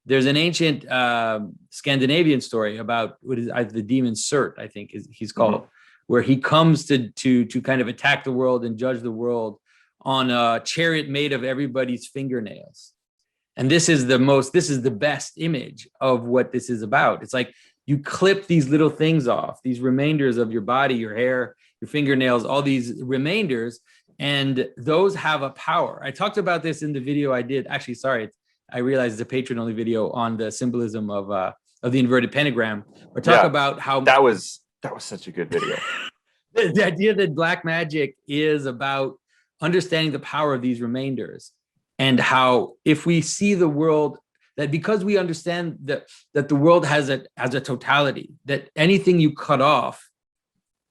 there's an ancient Scandinavian story about what is the demon Surt, I think he's called, where he comes to kind of attack the world and judge the world on a chariot made of everybody's fingernails. And this is the best image of what this is about. It's like you clip these little things off, these remainders of your body, your hair, your fingernails, all these remainders, and those have a power. I talked about this in the video I did. Actually, sorry, I realized it's a patron-only video on the symbolism of the inverted pentagram. Or talk about how that was such a good video. The idea that black magic is about understanding the power of these remainders, and how if we see the world, that because we understand that the world has a totality, that anything you cut off,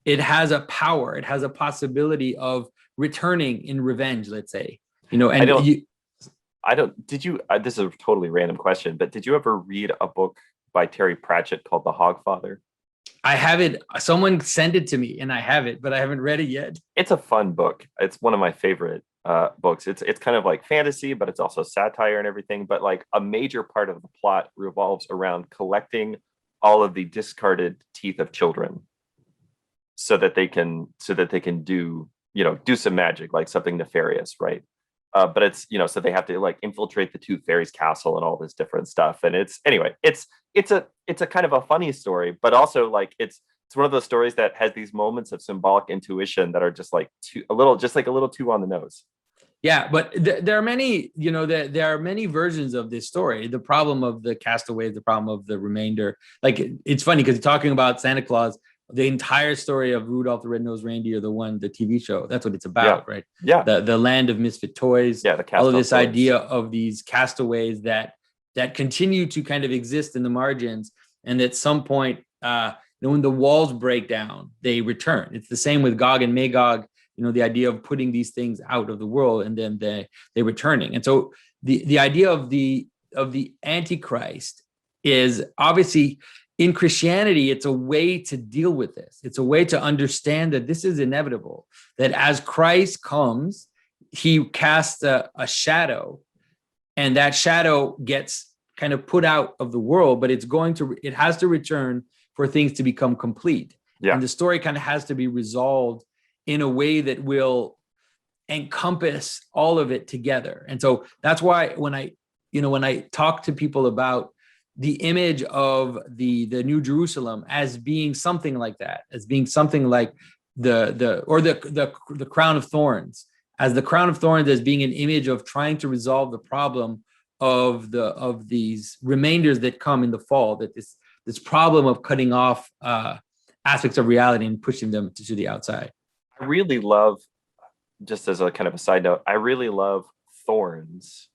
it has a power, it has a possibility of returning in revenge, let's say, and this is a totally random question, but did you ever read a book by Terry Pratchett called The Hogfather? I have it. Someone sent it to me and I have it, but I haven't read it yet. It's a fun book. It's one of my favorite books. It's kind of like fantasy, but it's also satire and everything. But like a major part of the plot revolves around collecting all of the discarded teeth of children so that they can do some magic, like something nefarious, right? But it's, so they have to like infiltrate the Tooth Fairy's castle and all this different stuff. And it's a kind of a funny story, but also like it's one of those stories that has these moments of symbolic intuition that are just like a little too on the nose. Yeah, but there are many, there are many versions of this story. The problem of the castaways, the problem of the remainder. Like, it's funny because you're talking about Santa Claus, the entire story of Rudolph the Red-Nosed Reindeer, the TV show, that's what it's about, right? Yeah. The land of misfit toys. Yeah, all of this idea of these castaways that continue to kind of exist in the margins, and at some point, when the walls break down, they return. It's the same with Gog and Magog. The idea of putting these things out of the world and then they returning. And so the idea of the Antichrist is obviously, in Christianity, it's a way to deal with this. It's a way to understand that this is inevitable, that as Christ comes, he casts a shadow, and that shadow gets kind of put out of the world, but it has to return for things to become complete. Yeah. And the story kind of has to be resolved in a way that will encompass all of it together. And so that's why when I talk to people about the image of the New Jerusalem as being something like that, as being something like the crown of thorns, as the crown of thorns, as being an image of trying to resolve the problem of these remainders that come in the fall, that this problem of cutting off aspects of reality and pushing them to the outside. I really love, just as a kind of a side note, I really love Thorns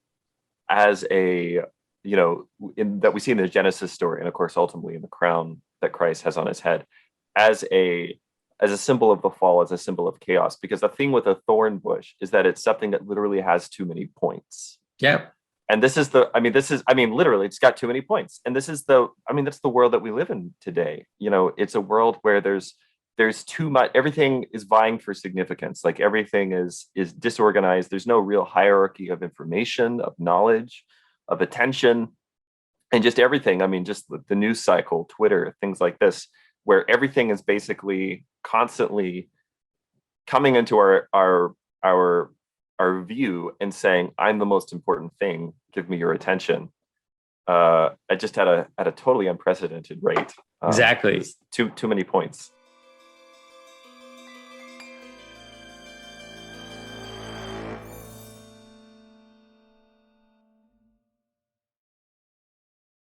as a, that we see in the Genesis story, and of course, ultimately in the crown that Christ has on his head, as a symbol of the fall, as a symbol of chaos. Because the thing with a thorn bush is that it's something that literally has too many points. Yeah. And literally, it's got too many points. And that's the world that we live in today. It's a world where there's too much, everything is vying for significance. Like everything is disorganized. There's no real hierarchy of information, of knowledge, of attention, and just everything. Just the news cycle, Twitter, things like this, where everything is basically constantly coming into our view and saying, I'm the most important thing, give me your attention. I just at a totally unprecedented rate. Exactly. Too many points.